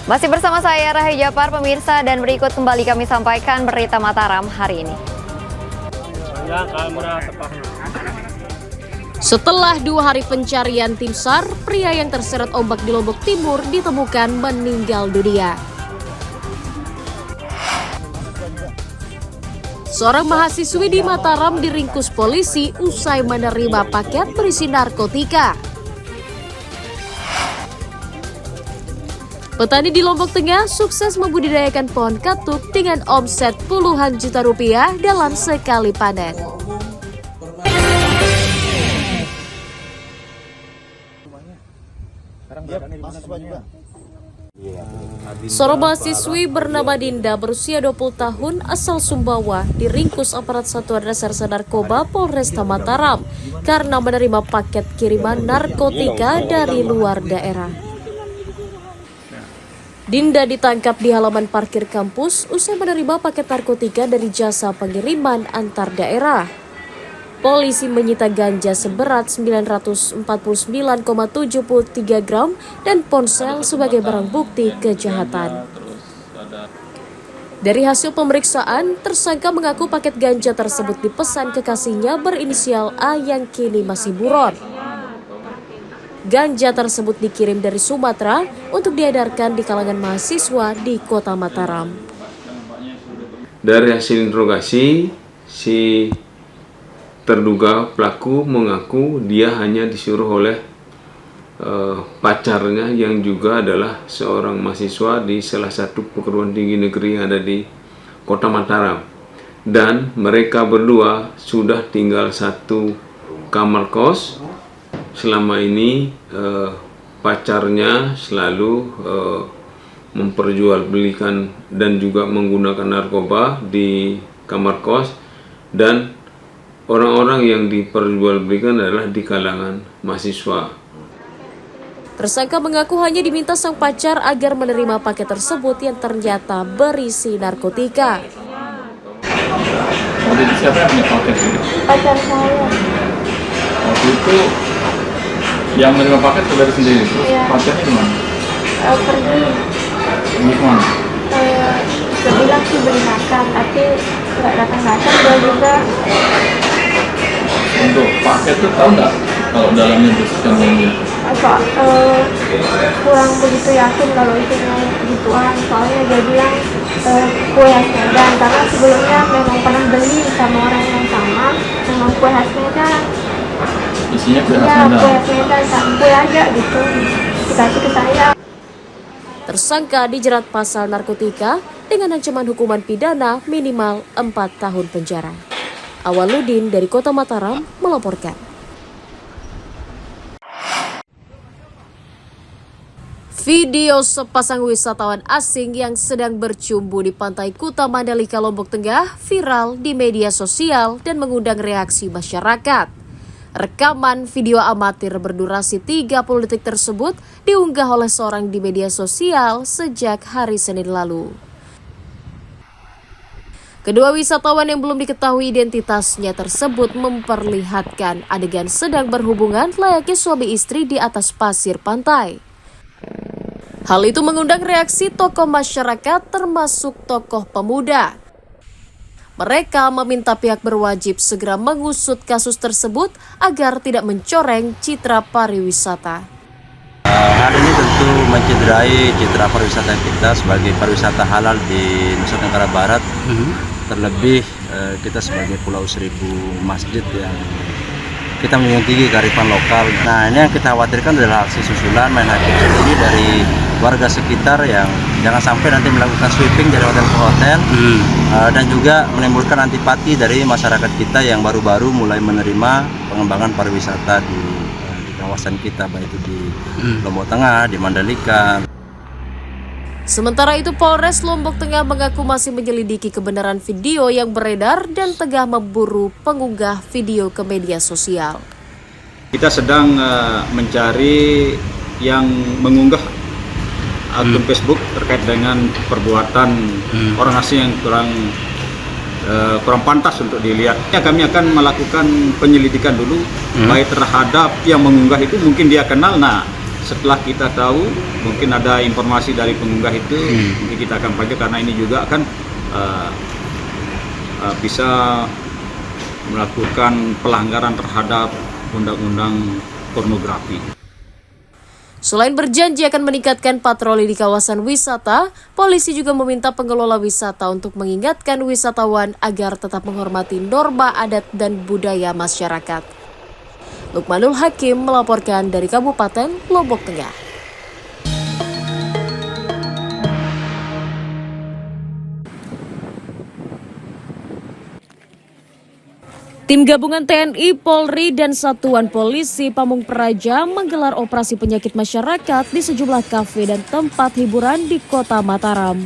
Masih bersama saya Rahayu Japar, pemirsa, dan berikut kembali kami sampaikan berita Mataram hari ini. Setelah 2 hari pencarian tim SAR, pria yang terseret ombak di Lombok Timur ditemukan meninggal dunia. Seorang mahasiswi di Mataram diringkus polisi usai menerima paket berisi narkotika. Petani di Lombok Tengah sukses membudidayakan pohon katuk dengan omset puluhan juta rupiah dalam sekali panen. Seorang mahasiswi bernama Dinda berusia 20 tahun asal Sumbawa diringkus aparat Satuan Reserse Narkoba Polresta Mataram karena menerima paket kiriman narkotika dari luar daerah. Dinda ditangkap di halaman parkir kampus usai menerima paket narkotika dari jasa pengiriman antar daerah. Polisi menyita ganja seberat 949,73 gram dan ponsel sebagai barang bukti kejahatan. Dari hasil pemeriksaan, tersangka mengaku paket ganja tersebut dipesan kekasihnya berinisial A yang kini masih buron. Ganja tersebut dikirim dari Sumatera untuk diedarkan di kalangan mahasiswa di kota Mataram. Dari hasil interogasi, si terduga pelaku mengaku dia hanya disuruh oleh pacarnya yang juga adalah seorang mahasiswa di salah satu perguruan tinggi negeri yang ada di kota Mataram. Dan mereka berdua sudah tinggal satu kamar kos. Selama ini pacarnya selalu memperjualbelikan dan juga menggunakan narkoba di kamar kos, dan orang-orang yang diperjualbelikan adalah di kalangan mahasiswa. Tersangka mengaku hanya diminta sang pacar agar menerima paket tersebut yang ternyata berisi narkotika. Siapa yang punya paket ini? Pacar saya. Waktu itu yang menerima paket saudara sendiri, terus Iya. pacarnya di mana? Pergi. Ini kemana? Dia bilang sih beli makan, tapi nggak datang-datang. Dia juga Untuk paket tuh tahu nggak kalau dalamnya berisikan uangnya? kurang begitu yakin kalau itu gituan. Soalnya dia bilang kue khas Medan, karena sebelumnya memang pernah beli sama orang yang sama, memang kue khas Medan. Isinya kue Ya, khas kue Medan. khas Medan, kue aja gitu, dikasih ke saya. Tersangka dijerat pasal narkotika dengan ancaman hukuman pidana minimal 4 tahun penjara. Awaludin dari Kota Mataram melaporkan. Video sepasang wisatawan asing yang sedang bercumbu di pantai Kuta Mandalika, Lombok Tengah viral di media sosial dan mengundang reaksi masyarakat. Rekaman video amatir berdurasi 30 detik tersebut diunggah oleh seorang di media sosial sejak hari Senin lalu. Kedua wisatawan yang belum diketahui identitasnya tersebut memperlihatkan adegan sedang berhubungan layaknya suami istri di atas pasir pantai. Hal itu mengundang reaksi tokoh masyarakat termasuk tokoh pemuda. Mereka meminta pihak berwajib segera mengusut kasus tersebut agar tidak mencoreng citra pariwisata. Hal ini tentu mencederai citra pariwisata kita sebagai pariwisata halal di Nusa Tenggara Barat. Terlebih kita sebagai Pulau Seribu Masjid yang kita menjunjung tinggi kearifan lokal. Nah, ini yang kita khawatirkan adalah aksi susulan main hakim sendiri dari warga sekitar yang jangan sampai nanti melakukan sweeping dari hotel ke hotel dan juga menimbulkan antipati dari masyarakat kita yang baru-baru mulai menerima pengembangan pariwisata di kawasan kita, baik itu di Lombok Tengah, di Mandalika. Sementara itu, Polres Lombok Tengah mengaku masih menyelidiki kebenaran video yang beredar dan tengah memburu pengunggah video ke media sosial. Kita sedang mencari yang mengunggah akun Facebook terkait dengan perbuatan orang asing yang kurang pantas untuk dilihat. Kami akan melakukan penyelidikan dulu, baik terhadap yang mengunggah itu mungkin dia kenal. Nah, setelah kita tahu, mungkin ada informasi dari pengunggah itu, mungkin kita akan panggil karena ini juga kan bisa melakukan pelanggaran terhadap undang-undang pornografi. Selain berjanji akan meningkatkan patroli di kawasan wisata, polisi juga meminta pengelola wisata untuk mengingatkan wisatawan agar tetap menghormati norma adat dan budaya masyarakat. Lukmanul Hakim melaporkan dari Kabupaten Lombok Tengah. Tim gabungan TNI, Polri, dan Satuan Polisi Pamung Praja menggelar operasi penyakit masyarakat di sejumlah kafe dan tempat hiburan di Kota Mataram.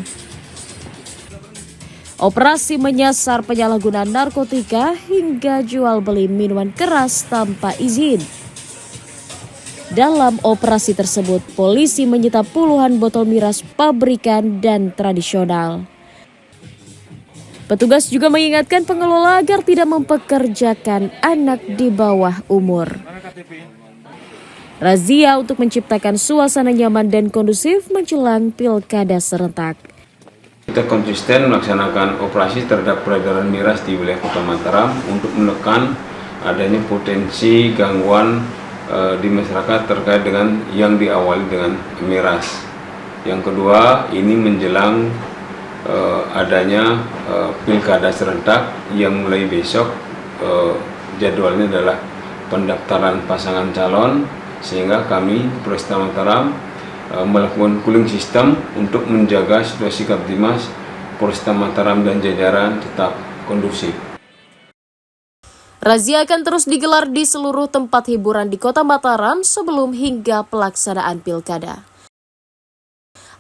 Operasi menyasar penyalahgunaan narkotika hingga jual beli minuman keras tanpa izin. Dalam operasi tersebut, polisi menyita puluhan botol miras pabrikan dan tradisional. Petugas juga mengingatkan pengelola agar tidak mempekerjakan anak di bawah umur. Razia untuk menciptakan suasana nyaman dan kondusif menjelang pilkada serentak. Kita konsisten melaksanakan operasi terhadap peredaran miras di wilayah Kota Mataram untuk menekan adanya potensi gangguan di masyarakat terkait dengan yang diawali dengan miras. Yang kedua, ini menjelang adanya pilkada serentak yang mulai besok, jadwalnya adalah pendaftaran pasangan calon, sehingga kami Polresta Mataram melakukan cooling system untuk menjaga situasi Kamtibmas Polresta Mataram dan jajaran tetap kondusif. Razia akan terus digelar di seluruh tempat hiburan di Kota Mataram sebelum hingga pelaksanaan pilkada.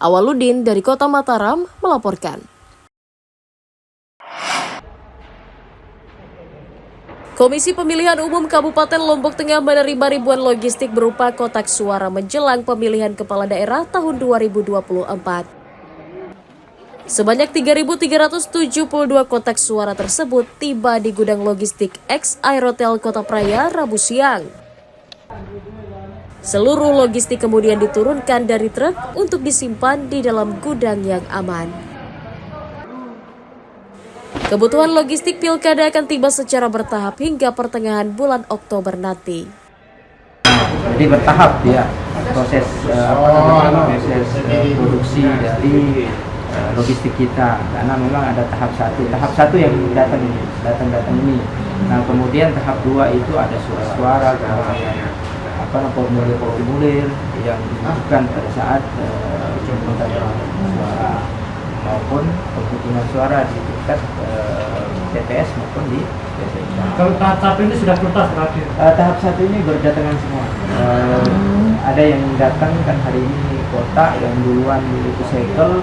Awaludin dari Kota Mataram melaporkan. Komisi Pemilihan Umum Kabupaten Lombok Tengah menerima ribuan logistik berupa kotak suara menjelang pemilihan kepala daerah tahun 2024. Sebanyak 3.372 kotak suara tersebut tiba di gudang logistik X Aerotel Kota Praia Rabu siang. Seluruh logistik kemudian diturunkan dari truk untuk disimpan di dalam gudang yang aman. Kebutuhan logistik pilkada akan tiba secara bertahap hingga pertengahan bulan Oktober nanti. Jadi bertahap ya proses produksi dari logistik kita, karena memang ada tahap satu yang datang ini. Nah kemudian tahap 2 itu ada suara-suara, formulir yang dibutuhkan pada saat pemungutan suara maupun penghitungan suara di tingkat TPS maupun di TPS. Kalau tahap 1 ini sudah tuntas berarti? Tahap 1 ini berdatangan semua. Ada yang datang kan hari ini kota yang duluan itu segel.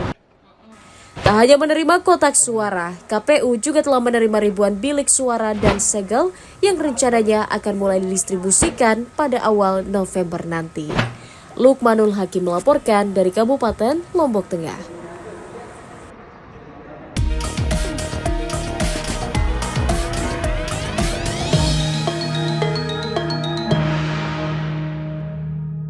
Tak hanya menerima kotak suara, KPU juga telah menerima ribuan bilik suara dan segel yang rencananya akan mulai didistribusikan pada awal November nanti. Lukmanul Hakim melaporkan dari Kabupaten Lombok Tengah.